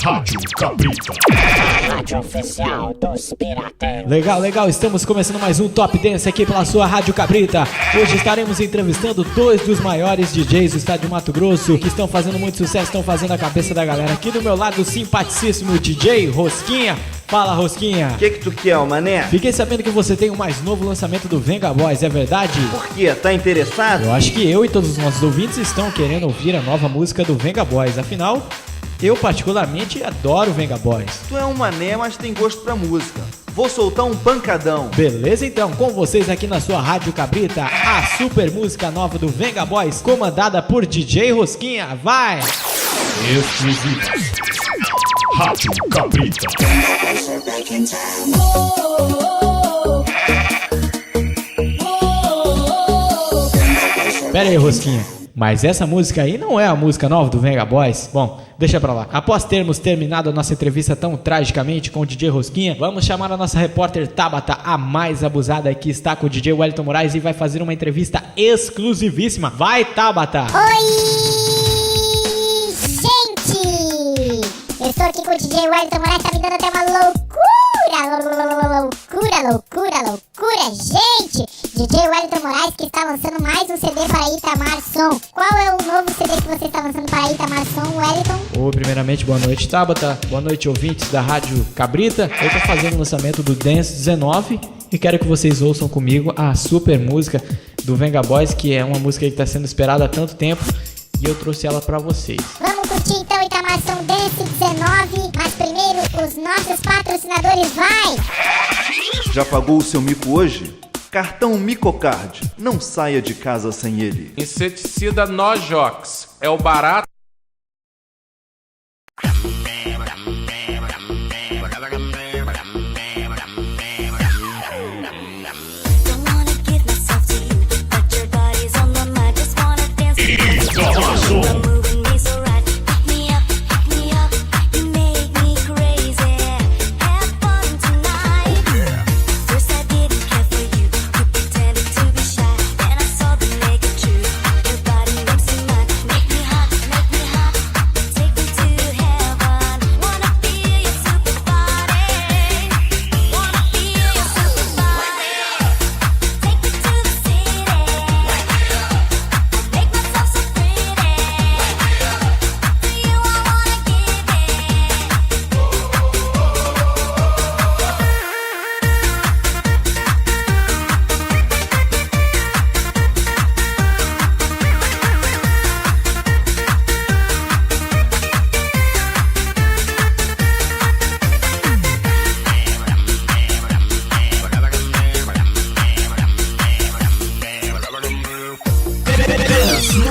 Rádio Cabrita. Rádio oficial dos Piratas. Legal, estamos começando mais um Top Dance aqui pela sua Rádio Cabrita. Hoje estaremos entrevistando dois dos maiores DJs do estado de Mato Grosso, que estão fazendo muito sucesso, estão fazendo a cabeça da galera. Aqui do meu lado, o simpaticíssimo DJ Rosquinha. Fala, Rosquinha. O que tu quer, mané? Fiquei sabendo que você tem o mais novo lançamento do Venga Boys, é verdade? Por quê? Tá interessado? Eu acho que eu e todos os nossos ouvintes estão querendo ouvir a nova música do Venga Boys. Afinal, eu particularmente adoro Venga Boys. Tu é um mané, mas tem gosto pra música. Vou soltar um pancadão. Beleza, então, com vocês aqui na sua Rádio Cabrita, a super música nova do Venga Boys, comandada por DJ Rosquinha. Vai! Exclusiva. Rádio Cabrita. Pera aí, Rosquinha, mas essa música aí não é a música nova do Venga Boys? Bom, deixa pra lá. Após termos terminado a nossa entrevista tão tragicamente com o DJ Rosquinha, vamos chamar a nossa repórter Tabata, a mais abusada, que está com o DJ Wellington Moraes e vai fazer uma entrevista exclusivíssima. Vai, Tabata! Oi, gente! Eu estou aqui com o DJ Wellington Moraes, tá me dando até uma loucura, gente! DJ Wellington Moraes, que está lançando mais um CD para Itamar Som. Qual é o novo CD que você está lançando para Itamar Som, Wellington? Primeiramente, boa noite, Tabata. Boa noite, ouvintes da Rádio Cabrita. Eu tô fazendo o lançamento do Dance 19 e quero que vocês ouçam comigo a super música do Venga Boys, que é uma música que está sendo esperada há tanto tempo, e eu trouxe ela para vocês. Vamos curtir então Itamar Som Dance 19, mas primeiro os nossos patrocinadores, vai! Já pagou o seu mico hoje? Cartão Micocard. Não saia de casa sem ele. Inseticida Nojox. É o barato.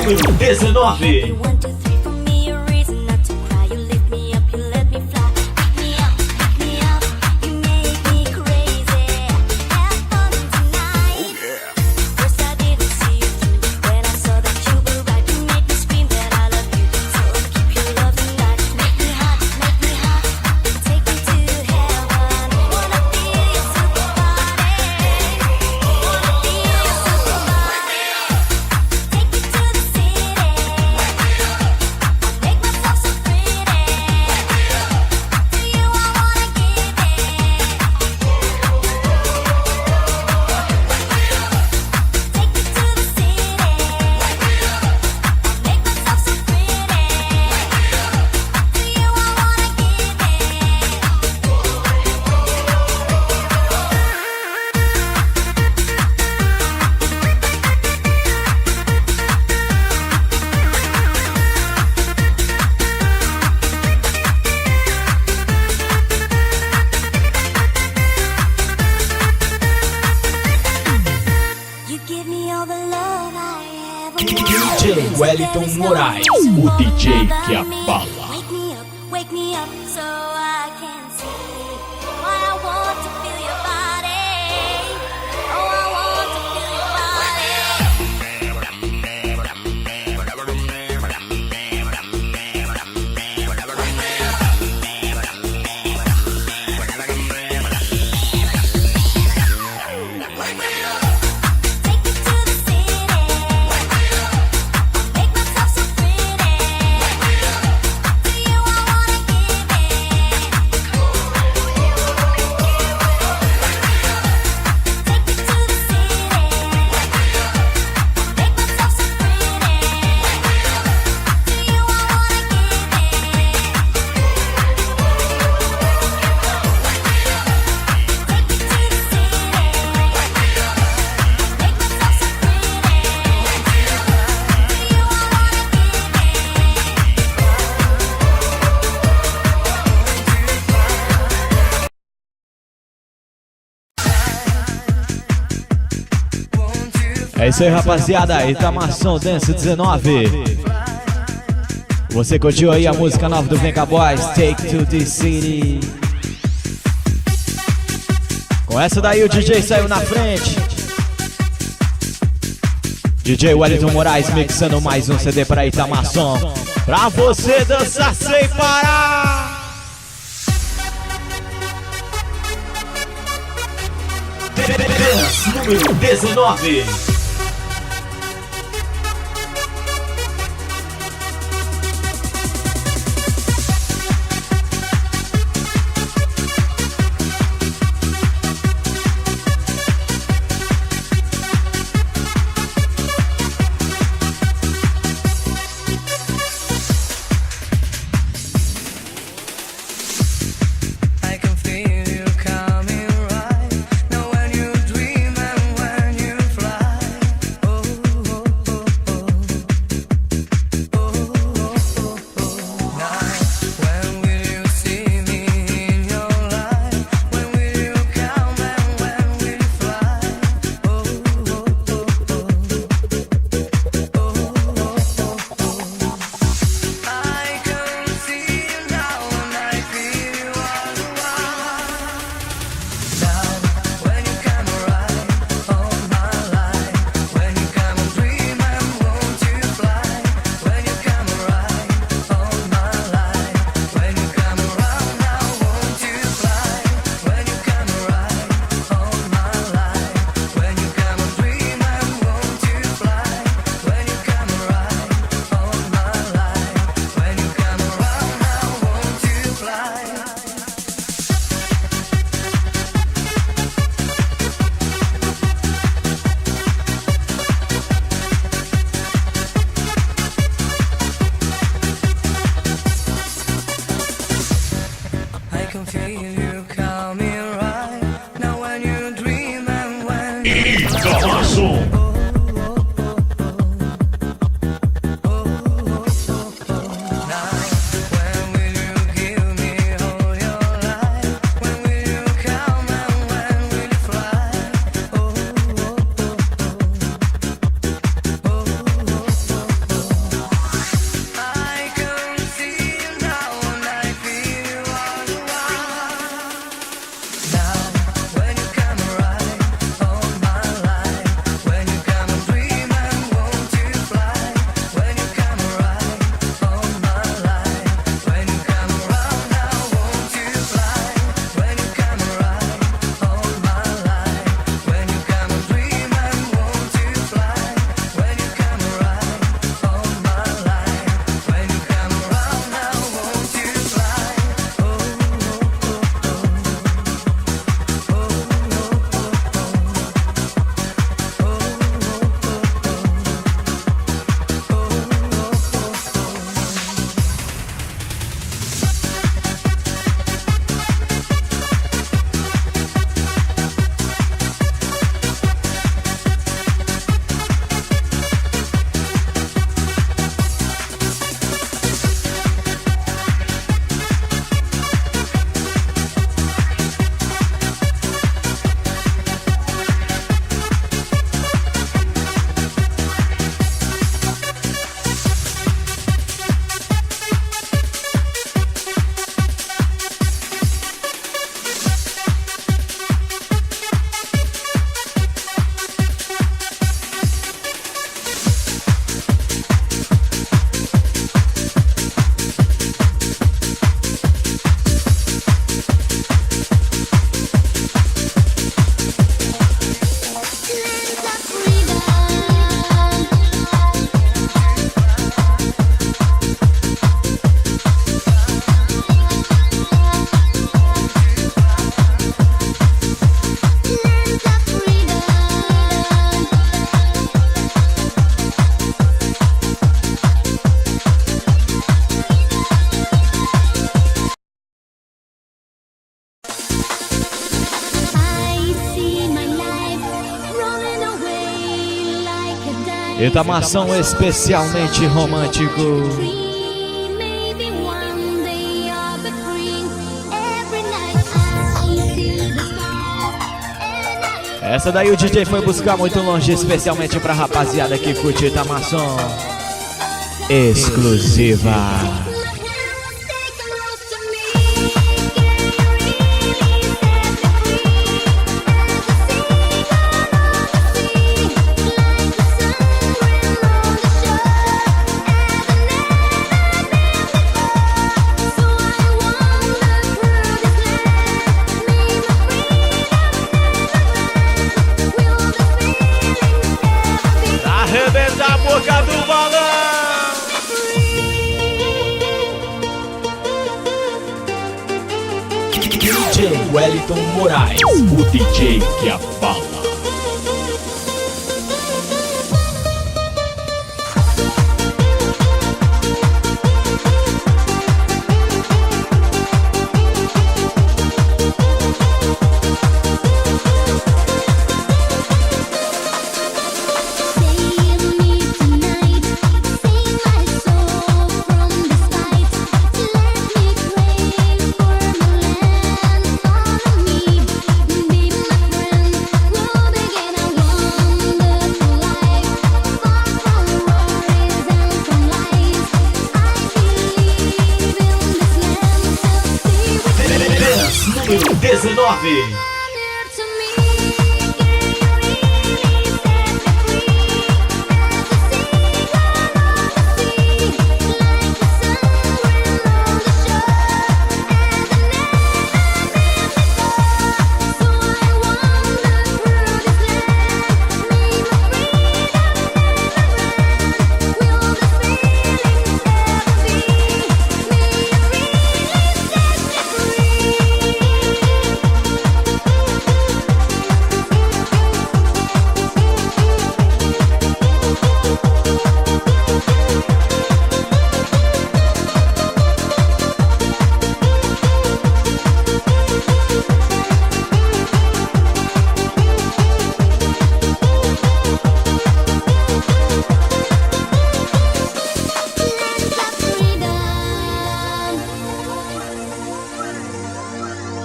Número 19. DJ Wellington Moraes, o DJ que abala. Wake me up so I can see why I want to feel your body. Oh, I want to feel your Take me to the city. Make myself so pretty. To you I wanna give it. É isso aí, rapaziada. Itamação Dance 19. Você curtiu aí a música nova do Venga Boys, Take to the City. Com essa daí o DJ saiu na frente. DJ Wellington Moraes mixando mais um CD para Itamação. Pra você dançar sem parar. Dance número 19. Itamação. Itamação especialmente romântico. Essa daí o DJ foi buscar muito longe, especialmente pra rapaziada que curte Itamar Som. Exclusiva. Arrebenta a boca do balão. DJ Wellington Moraes, o DJ que abala. Número 19.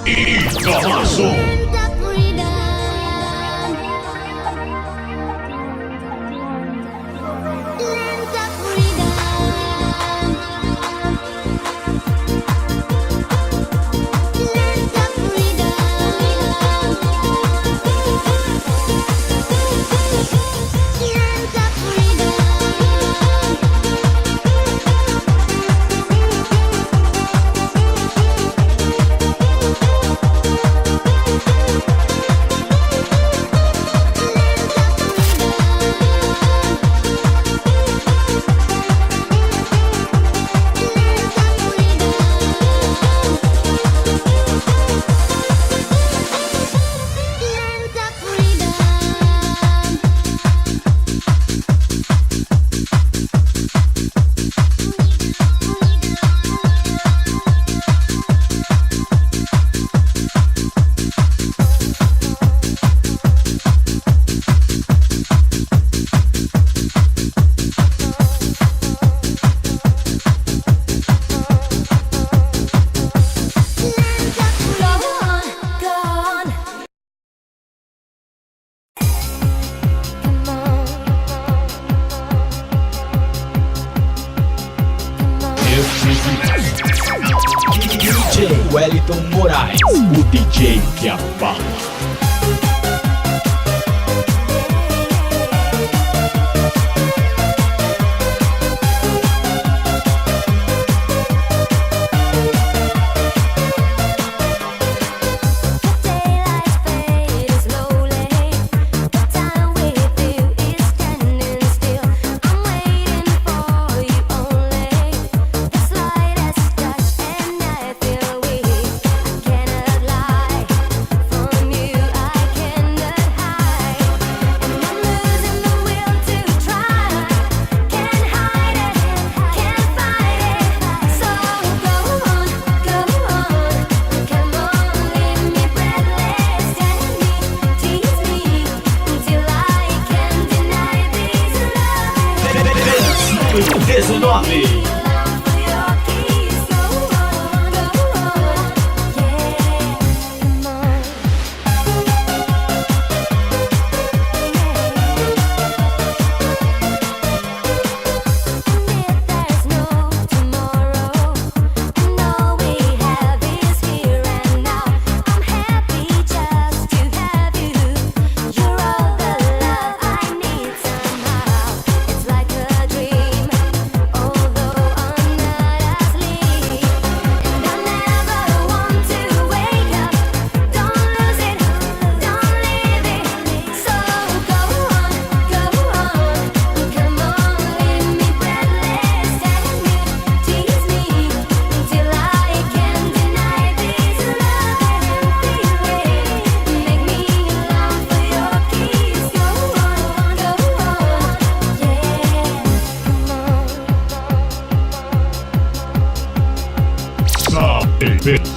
Itamar Som. DJ Wellington Moraes, o DJ que abala. Número 19. Apenas.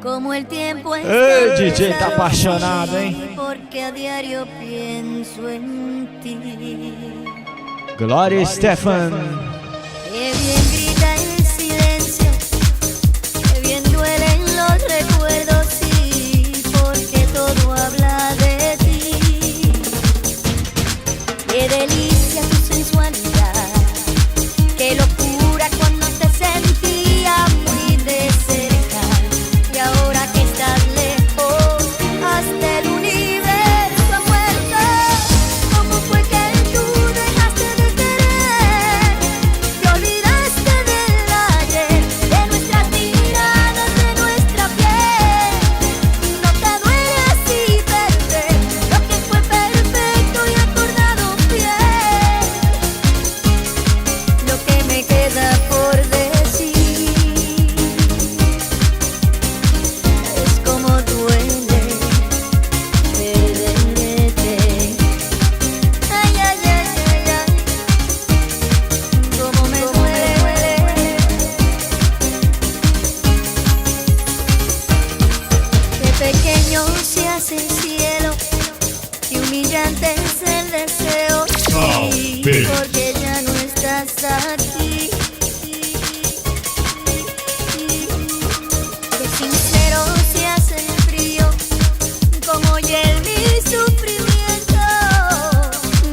Como el tiempo es Ei, DJ tá apaixonado, hein? porque a diario pienso en ti. Glória Estefan. Qué bien grita el silencio, qué bien duelen los recuerdos, sí, porque todo habla de ti. Qué delicia tu sensualidad, qué locura cuando te sentía muy de cerca. Y ahora que estás lejos, hasta el universo ha muerto. ¿Cómo fue que tú dejaste de querer? Te olvidaste del ayer, de nuestras miradas, de nuestra piel. No te duele así perder lo que fue perfecto y acordado fiel. Lo que me queda por decir es como duele perderte. Ay, ay, ay, ay, ay, como me duele. Qué pequeño se hace el cielo y humillante es el deseo, sí, porque ya no estás aquí. Qué sincero se hace el frío, como hiel mi sufrimiento.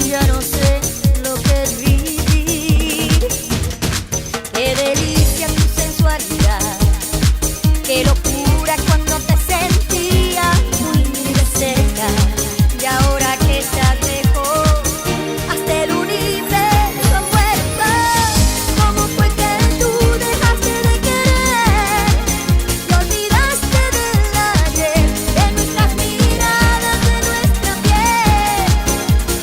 Ya no sé lo que es vivir. Qué delicia tu sensualidad, qué locura cuando te sentía muy de cerca. Y ahora que estás lejos, hasta el universo ha muerto. ¿Cómo fue que tú dejaste de querer? Te olvidaste del ayer, de nuestras miradas, de nuestra piel.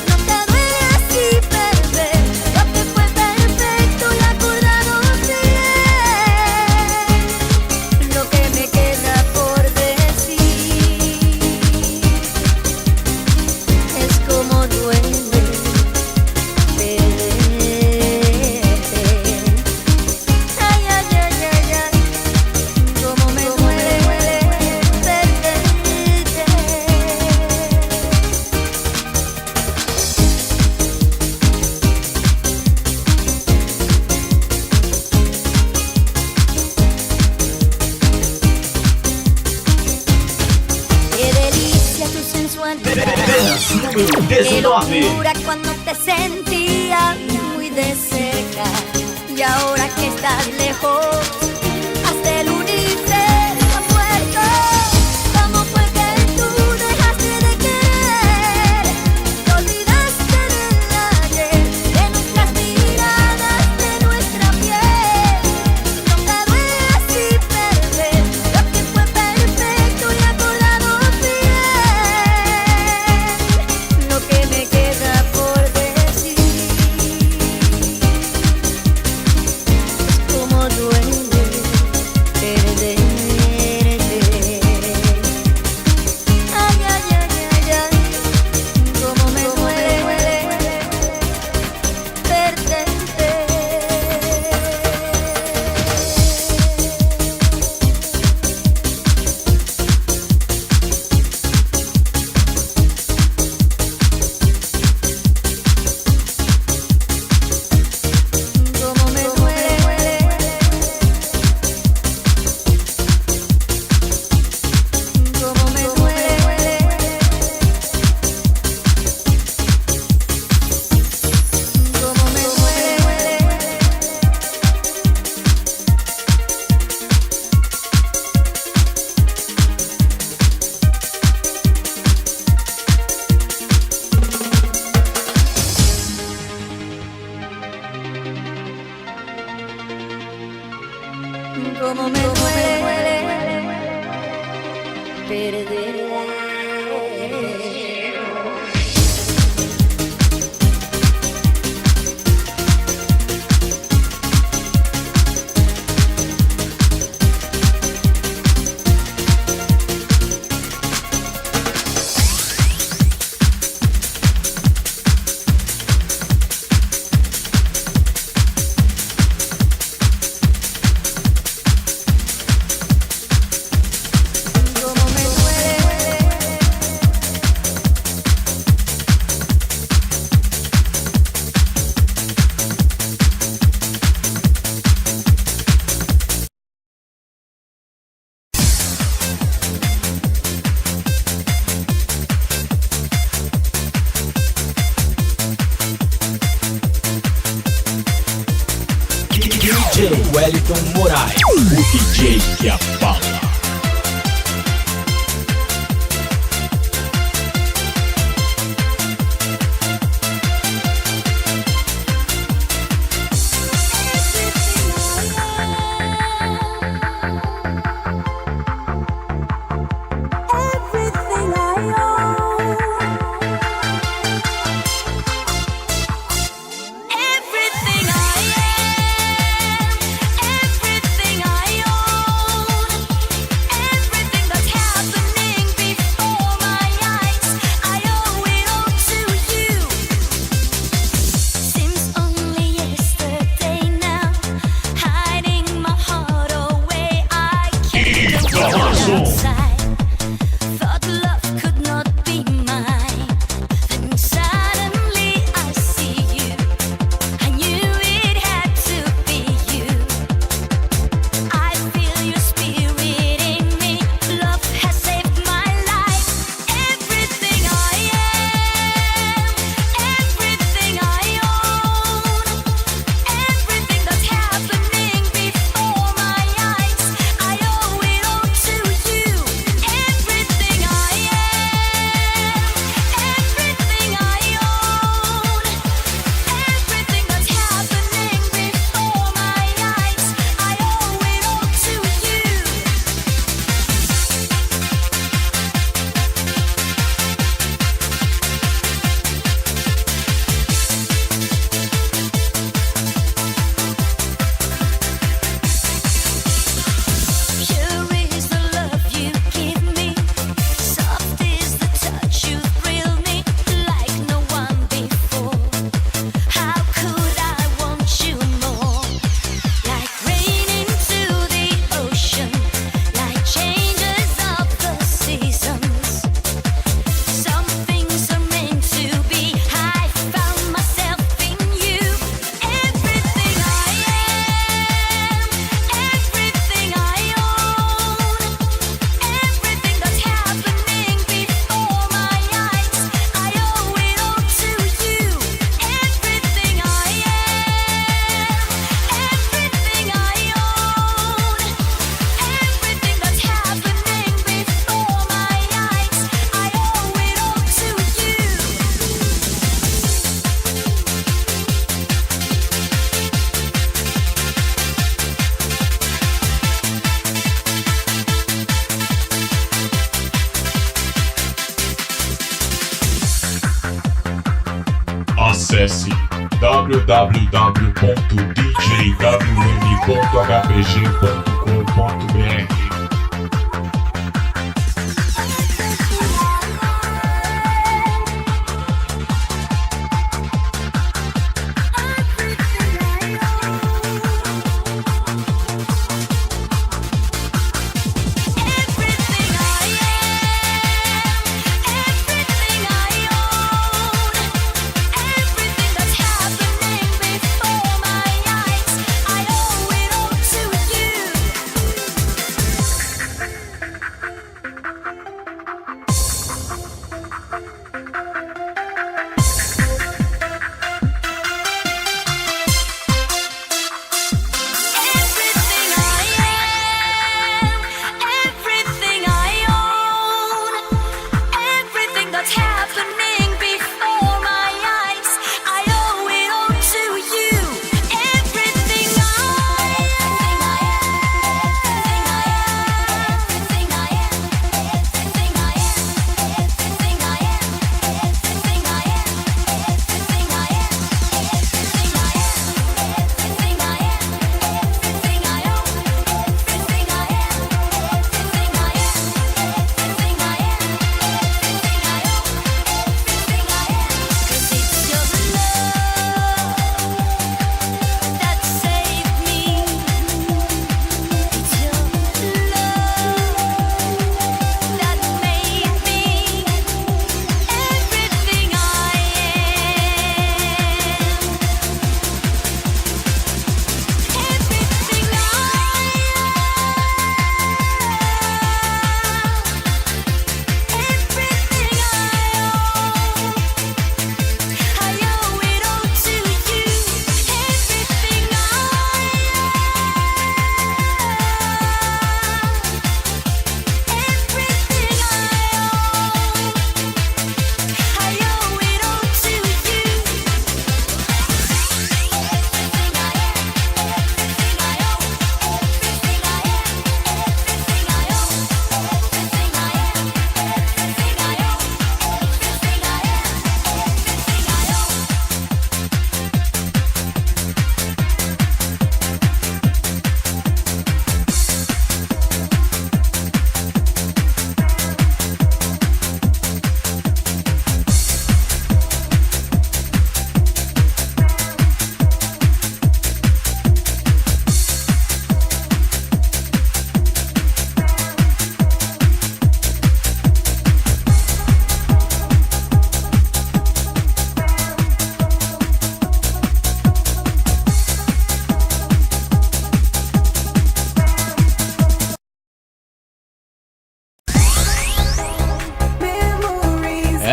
No te duele así perder lo que fue perfecto y acordado fiel. Lo que me queda por decir es como duele perderte. Ay, ay, ay, ay, ay, como me duele perderte. Qué delicia tu sensualidad, Apenas número qué 19. locura cuando te sentía muy de cerca. Y ahora que estás lejos, hasta el universo ha muerto. ¿Cómo fue que tú dejaste de querer? Te olvidaste del ayer, de nuestras miradas, de nuestra piel. No te duele así perder lo que fue perfecto y acordado fiel. Lo que me queda por decir Como me duele perder. DJ Wellington Moraes, o DJ que abala. Thought love could not be mine. Then suddenly I see you. I knew it had to be you. I feel your spirit in me. Love has saved my life. Everything I am, everything I own, everything that's happening before my eyes, I owe it all to you. Everything I am, everything I own, everything that's happening before my eyes, I owe it all to you. Pure is the love you give me. Soft is the touch you thrill me like no one before. How could I want you more? Like rain into the ocean, like changes of the seasons. Some things are meant to be. I found myself in you. Everything I am, everything I own, everything that's happening before my eyes, I owe it all to you. Everything I am, everything I own, everything that's happening before my eyes, I owe it all to you. Acesse www.djwm.hpg.com.br. Everything I am, everything I own, everything that's happening before my eyes, I owe it all to you.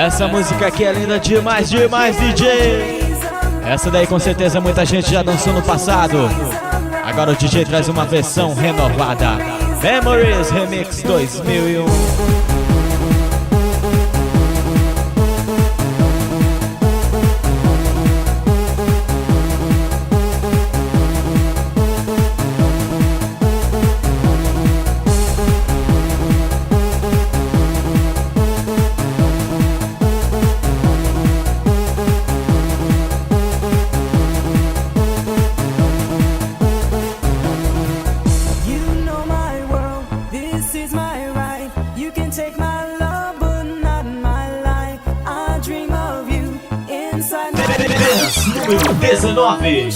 Essa música aqui é linda demais, demais, DJ. Essa daí com certeza muita gente já dançou no passado. Agora o DJ traz uma versão renovada. Memories Remix 2001. Número 19.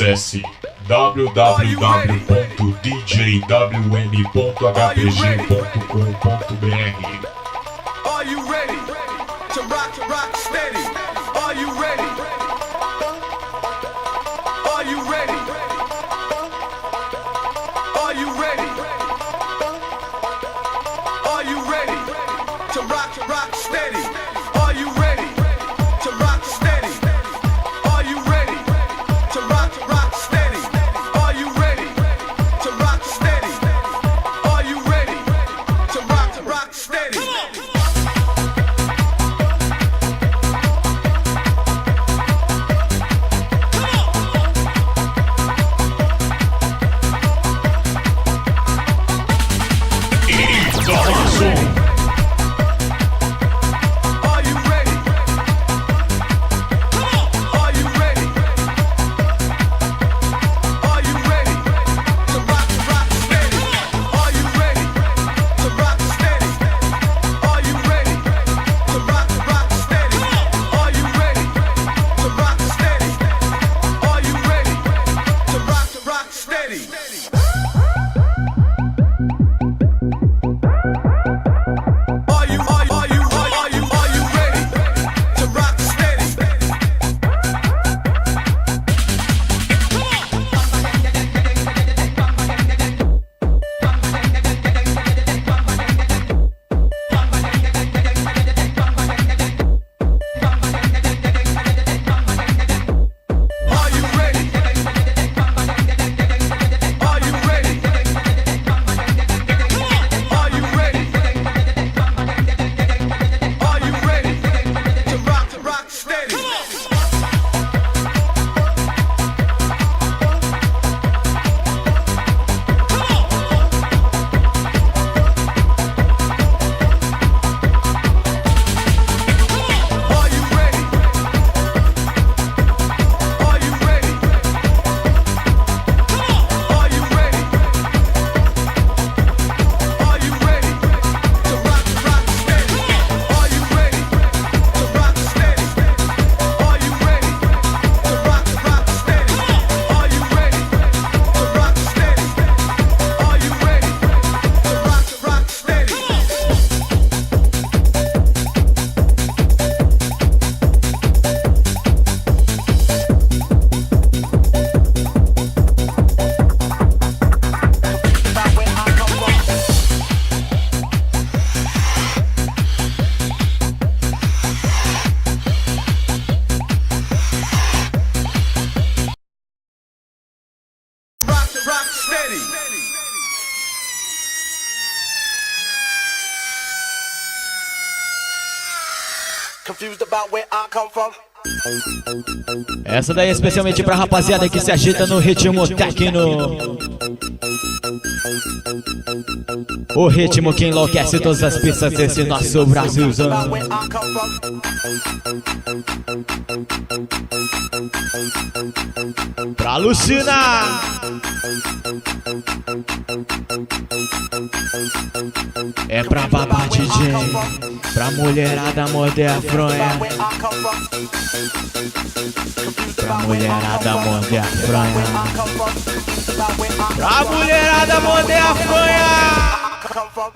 Acesse www.djwn.hpg.com.br. Are you ready to rock steady? Are you ready? Are you ready? Are you ready? Are you ready to rock steady? Are you ready to rock steady? Are you ready to rock steady? Are you ready to rock steady? Are you ready to rock steady? Are you ready? Are you ready? Are you ready to rock steady? Are you ready to rock steady? Are you ready to rock steady? Are you ready to rock steady? Are you ready to rock steady? Are you ready to rock steady? Are you ready? Are you ready? Are you ready? Are you ready to rock steady? Are you ready? Are you ready? Are you ready? Are you ready to rock steady? Are you ready to rock steady? Are you ready to rock steady? Are you ready to rock steady? Are you ready to rock steady? Rock steady. Confused about where I come from. Essa daí é especialmente pra rapaziada que se agita no ritmo techno. O ritmo que enlouquece todas as pistas desse nosso Brasilzão. Where I come from. Pra alucinar. É pra babar DJ, pra mulherada morder a fronha. Where I come from. Pra mulherada morder a fronha. Come from. About where I Pra mulherada morder a fronha. come from.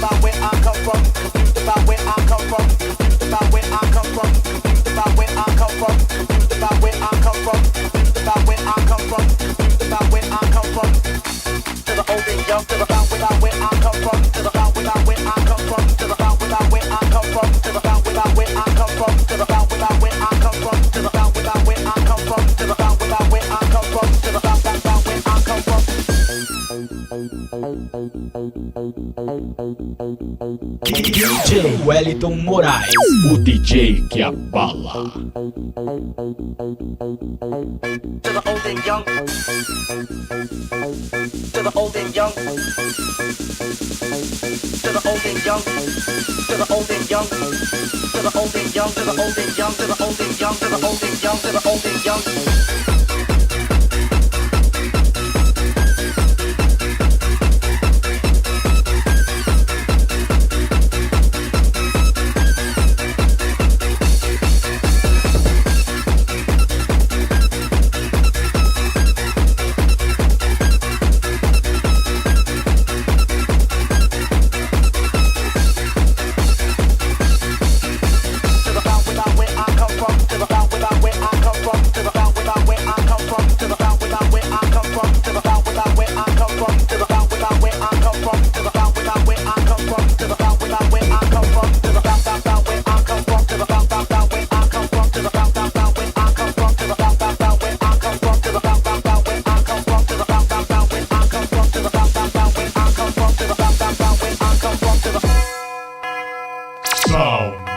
About where I come from. Confused about where I come from. Confused about where I come from. Confused about where I come from. Confused about where I come from. Confused about where I come from. Confused about where I come from. To the old and young, to the about where I come from. To the about where I come from. To the about where I come from. To the about where I come from. To the about where I come from. To the about where I come from. To the about where I come from. To the about where I come from. DJ DJ Wellington Moraes, o DJ que abala. To the old and young. To the old and young. To the old and young. To the old and young. To the old and young. To the old and young. To the old and young. To the old and young. To the old and young.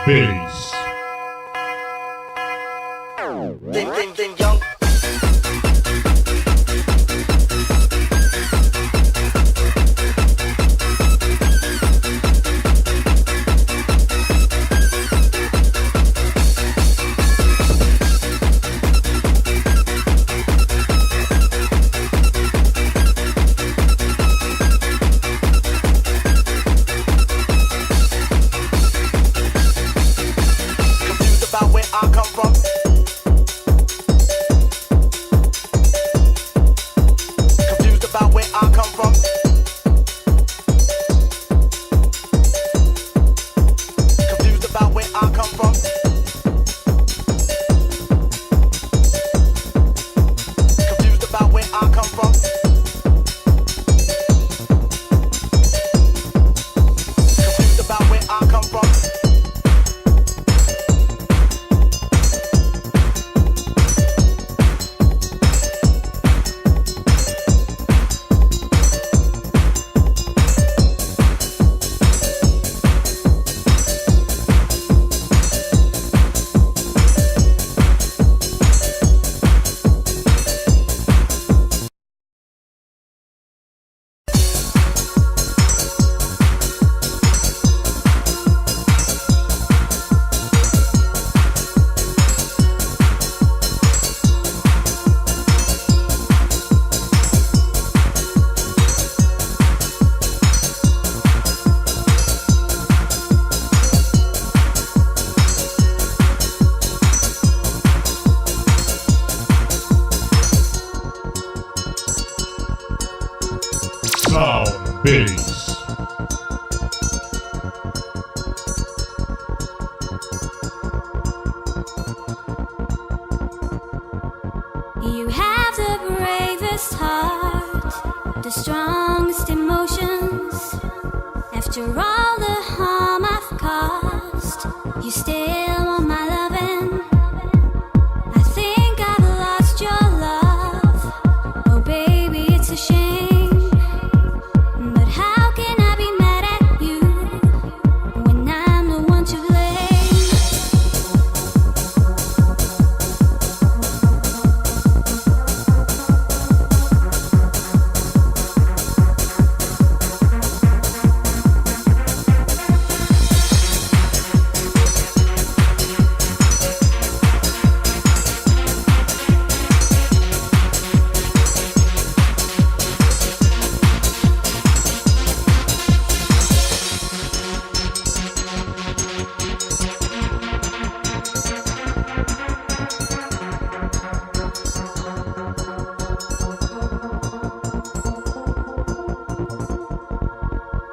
Bass. Ding, ding, ding, young. Bass. You have the bravest heart, the strongest emotions. After all the harm I've caused, you still want my loving. I think I've lost your love. Oh baby, it's a shame. But how can I be mad at you when I'm the one to blame?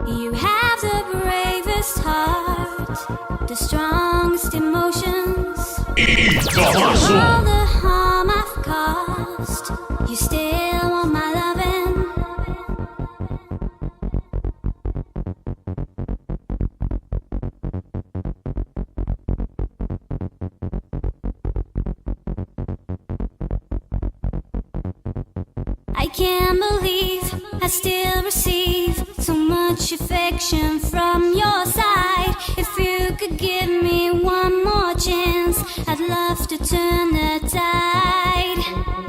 You have the bravest heart, the strongest emotions. For all the harm I've caused, you still want my loving. I can't believe I still receive so much affection from your side. give me one more chance, I'd love to turn the tide.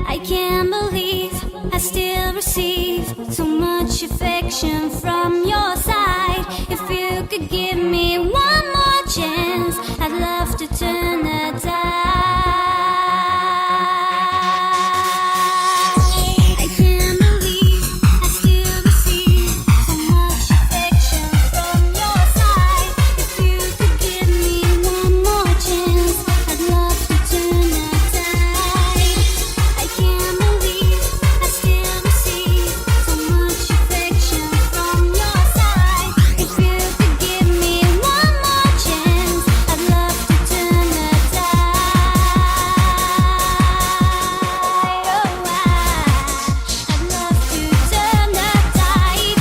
I can't believe I still receive so much affection from your side. If you could give me one more chance, I'd love to turn the tide. I can't believe I still receive so much affection from your side. If you could give me one more chance, I'd love to turn the tide. I can't believe I still receive so much affection from your side. If you could give me one more chance, I'd love to turn the tide. I'd love to turn the tide.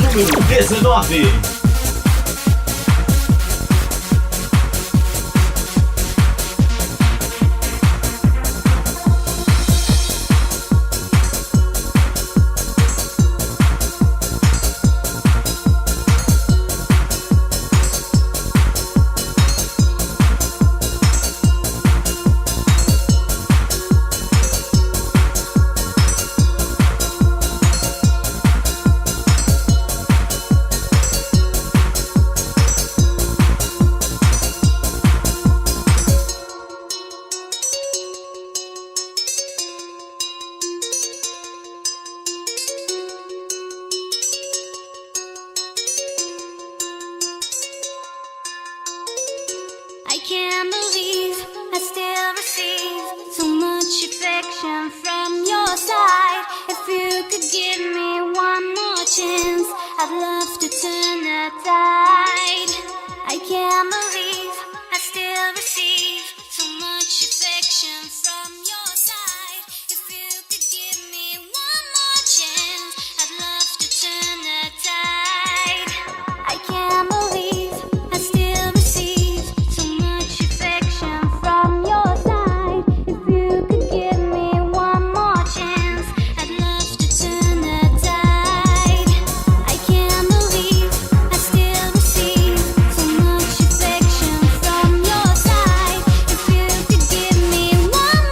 Número 19. I can't believe I still receive so much affection from your side. If you could give me one more chance, I'd love to turn the tide. I can't believe I still receive so much affection from your side. If you could give me one more chance, I'd love to turn the tide. I can't believe I still receive so much affection from your side. If you could give me one more chance, I'd love to turn the tide. I can't believe I still receive so much affection from your side. If you could give me one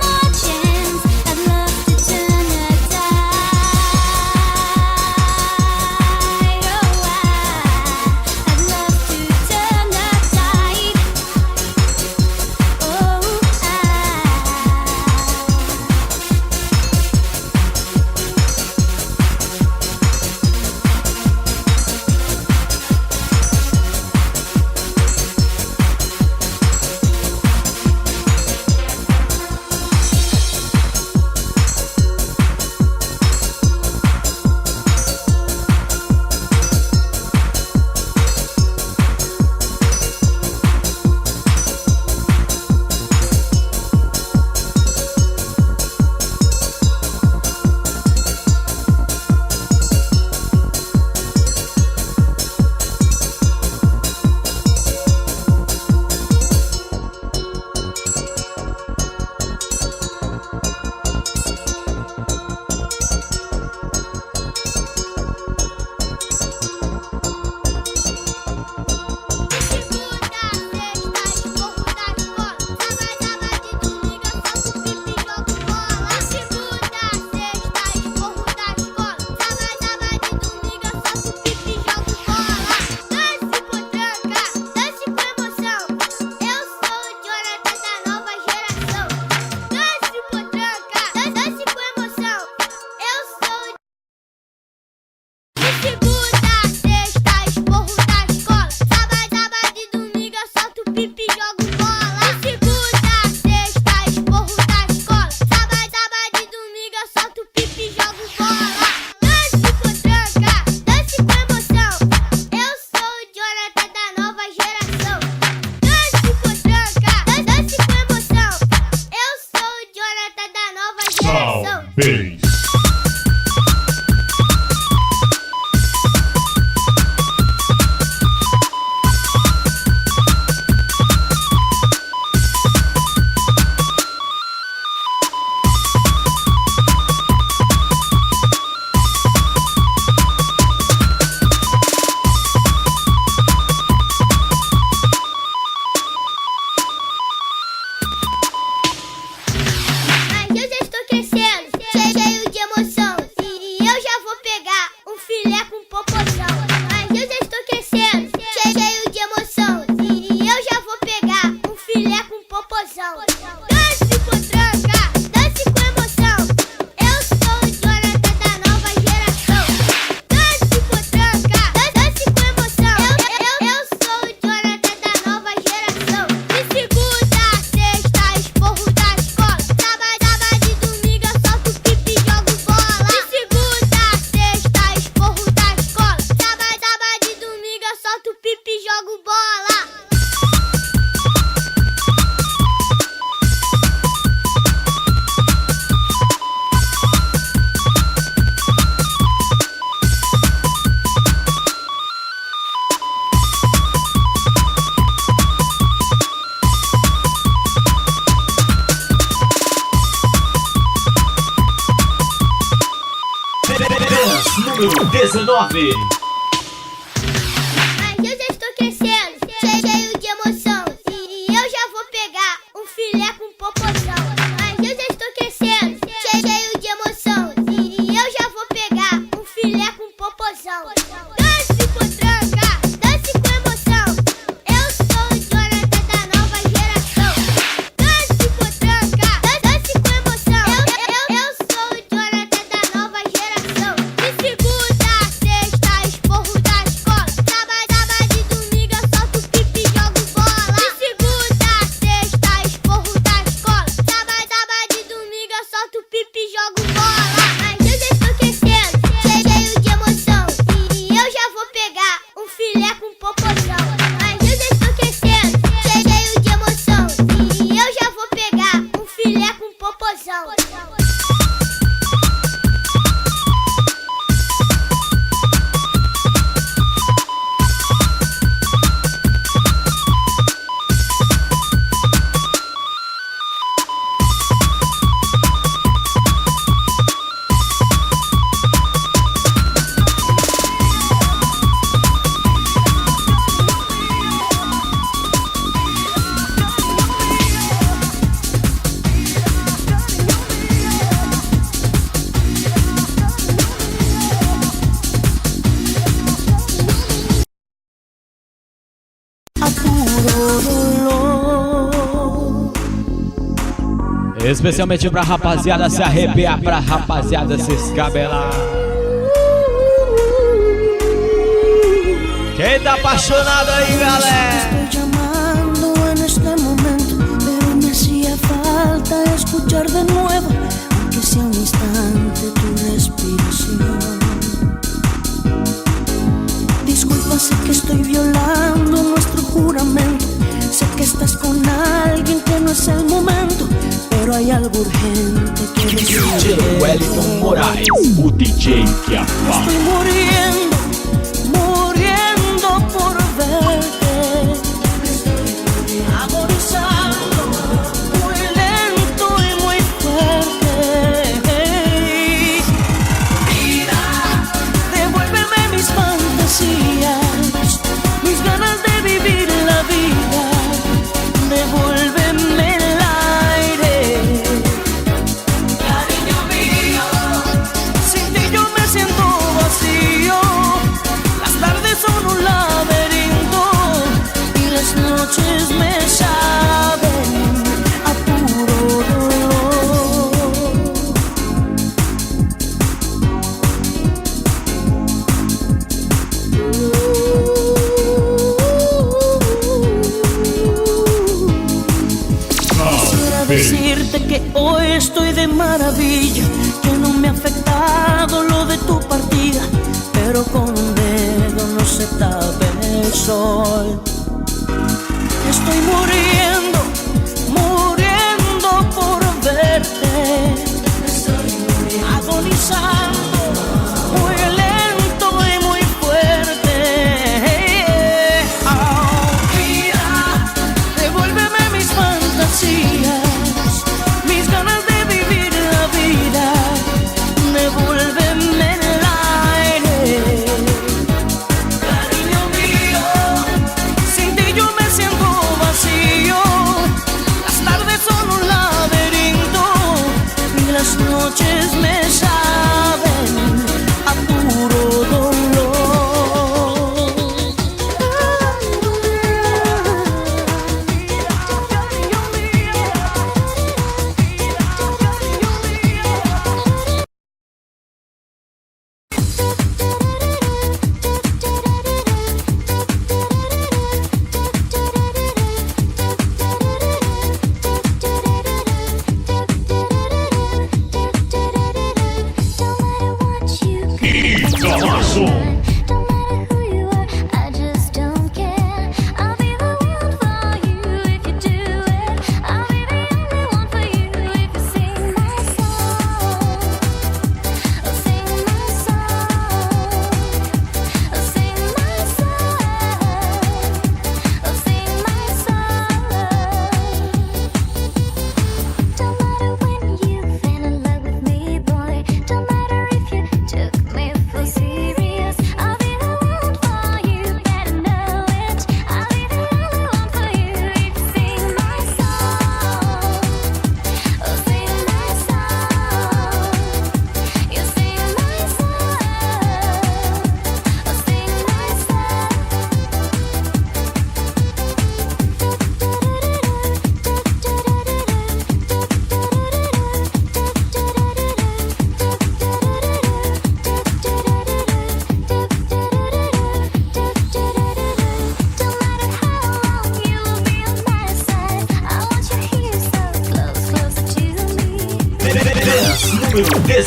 9. Mas eu já estou crescendo, cheio de emoção. E eu já vou pegar um filé com popozão. Mas eu já estou crescendo, cheio de emoção. E eu já vou pegar um filé com popozão. Dance potranca, dance com emoção. Eu sou o Jonathan da nova geração. Dance potranca, dance com emoção. Eu sou o Jonathan da nova geração. De segunda a sexta, esporro da escola. Sábado e domingo eu solto pipi e jogo bola. De segunda a sexta, esporro da escola. Sábado e domingo eu solto pipi e jogo bola. Mas eu já estou crescendo, cheio de emoção. E eu já vou pegar um filé com popozão. Mas eu já estou crescendo, cheio de emoção. E eu já vou pegar um filé com popozão. Especialmente pra rapaziada se arrepiar, pra rapaziada se escabelar. Quem tá apaixonado aí, galera? Estoy llamando en este momento, pero me hacía falta escuchar de nuevo, aunque sea un instante, tu respiración. Disculpa, sé que estoy violando nuestro juramento, sé que estás con alguien que no es el momento, pero hay algo urgente que decir. DJ Wellington Moraes, o DJ que abala. Estoy muriendo, muriendo por verte. Estoy agonizando, muy lento y muy fuerte. Vida, devuélveme mis fantasías, mis ganas de vivir la vida. Devuélveme el aire, cariño mío. Sin ti yo me siento vacío. Las tardes son un laberinto y las noches me saben a puro dolor. Quisiera decirte que hoy estoy de maravilla, que no me ha afectado lo de tu partida, pero con un dedo no se tapa el sol. Estoy muriendo, muriendo por verte. Estoy agonizando, muy lento y muy fuerte. Oh, vida, devuélveme mis fantasías, mis ganas de vivir la vida. Devuélveme el aire, cariño mío. Sin ti yo me siento vacío.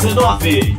19.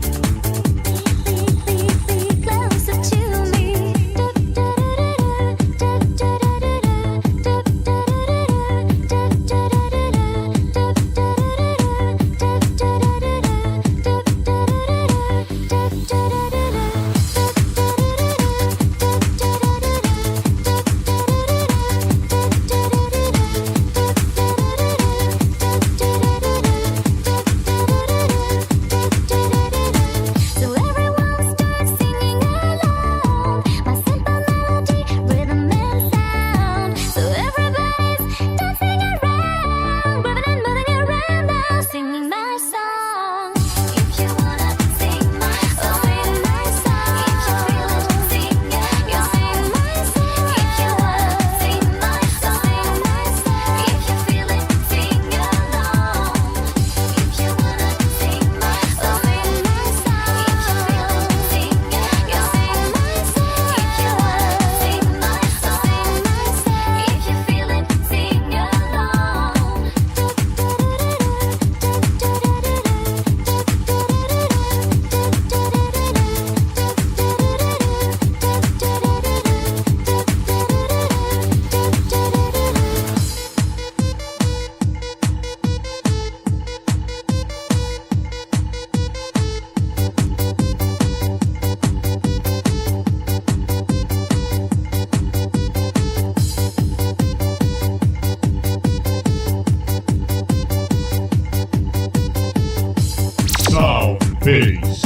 Talvez.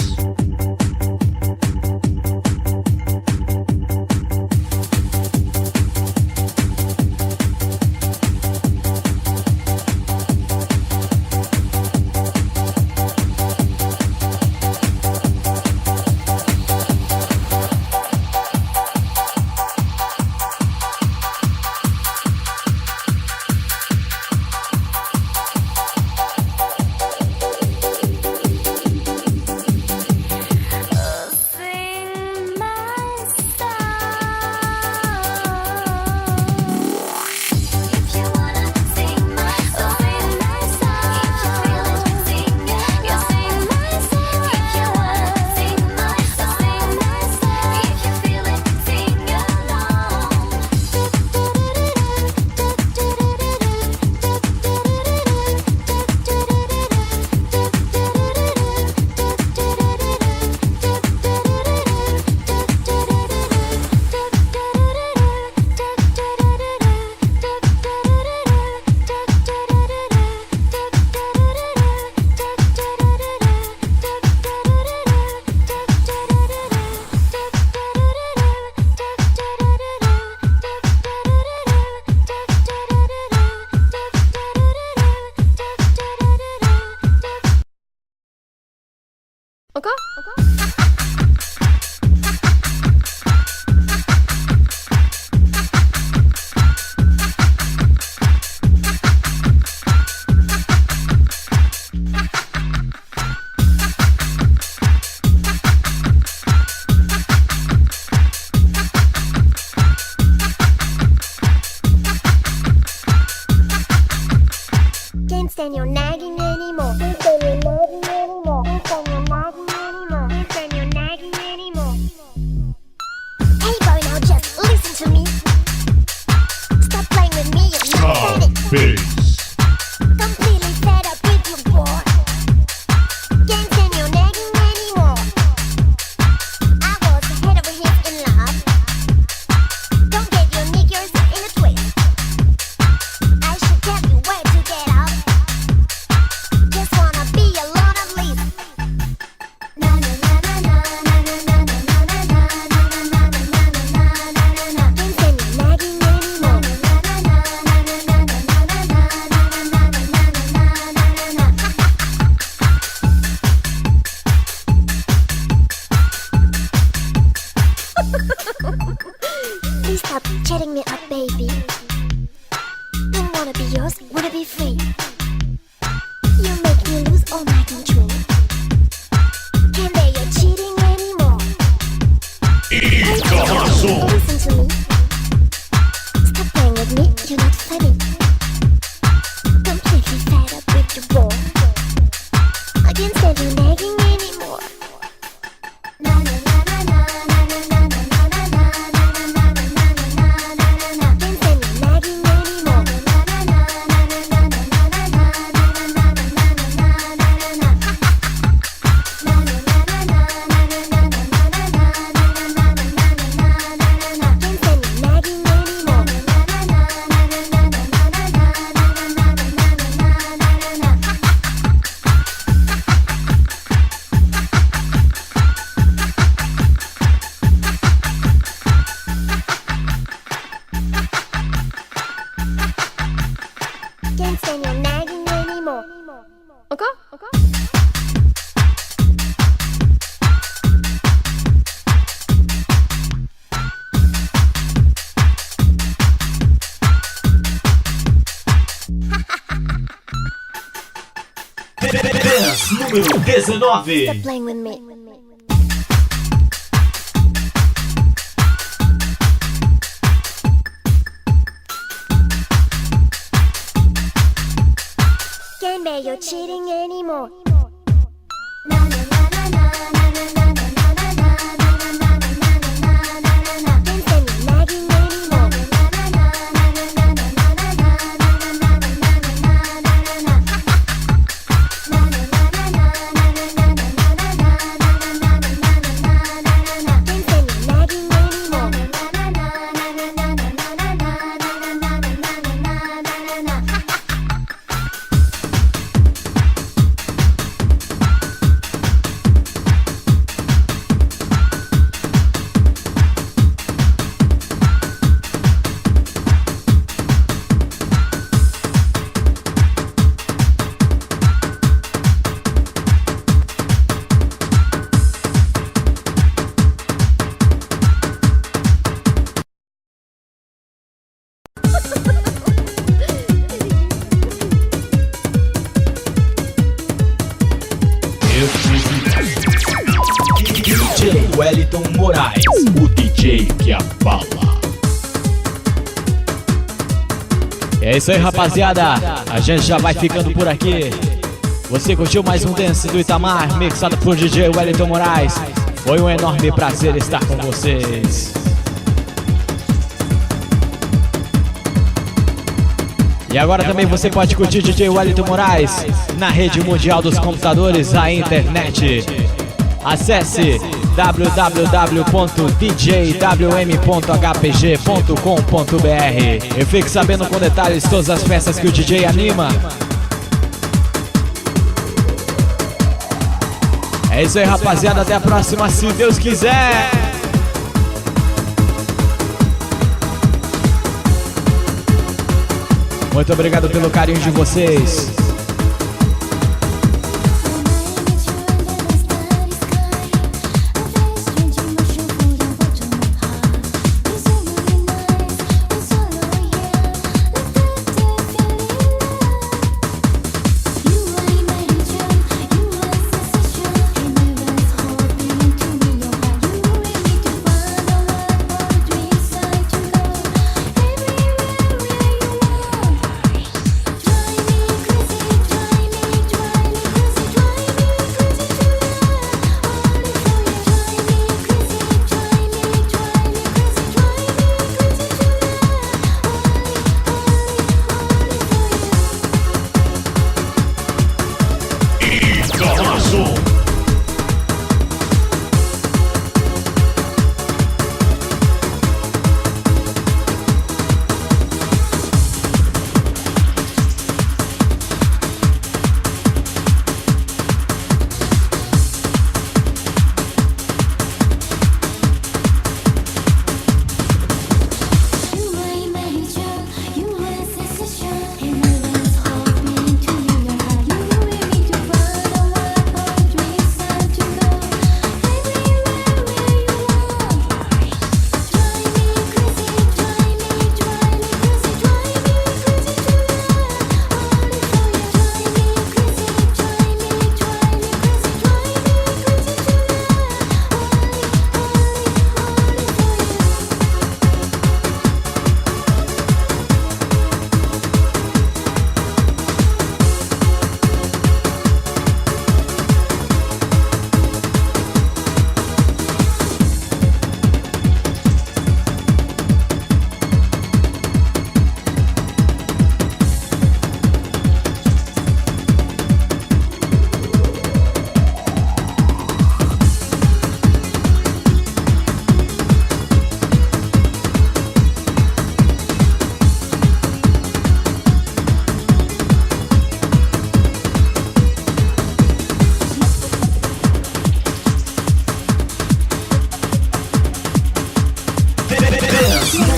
Can't stand your nagging anymore. Can't stand your nagging anymore. Can't stand your nagging anymore. Can't stand your nagging anymore. Hey boy, now just listen to me. Stop playing with me, you're not pathetic. Completely fed up with you, boy. Can't stand your nagging anymore. I was head over heels in love. Don't get your knickers in a twist. I should tell you where to get up. Just wanna be alone at least. Na na na na na na na na na na na na na na na. Can't stand your nagging anymore. Na na na na na na na na na na na na na. Please stop chatting me up, baby. Don't wanna be yours, wanna be free. You make me lose all my control. Can't bear your cheating anymore. Hey, listen to me. Stop playing with me, you're not funny. Completely fed up with your boy. I can't stand you nagging me número 19. Stop playing with me. Can't bear your cheating anymore. DJ Wellington Moraes, o DJ que abala. É isso aí, rapaziada. A gente já vai ficando por aqui. Você curtiu mais um Dance do Itamar, mixado por DJ Wellington Moraes. Foi um enorme prazer estar com vocês. E agora também você pode curtir DJ Wellington Moraes na rede mundial dos computadores, a internet. Acesse www.djwm.hpg.com.br e fique sabendo com detalhes todas as festas que o DJ anima. É isso aí, rapaziada. Até a próxima, se Deus quiser. Muito obrigado pelo carinho de vocês.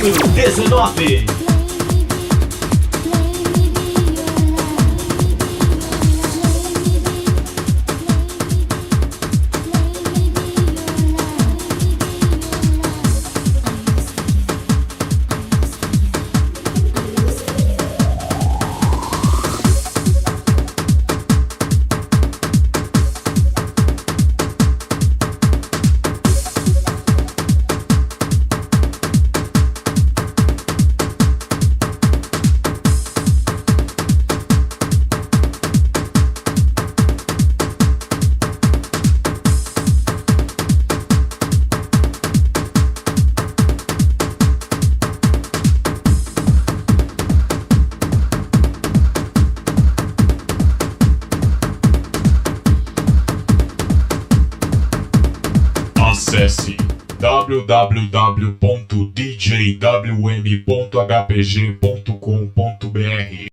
número 19. Acesse www.djwm.hpg.com.br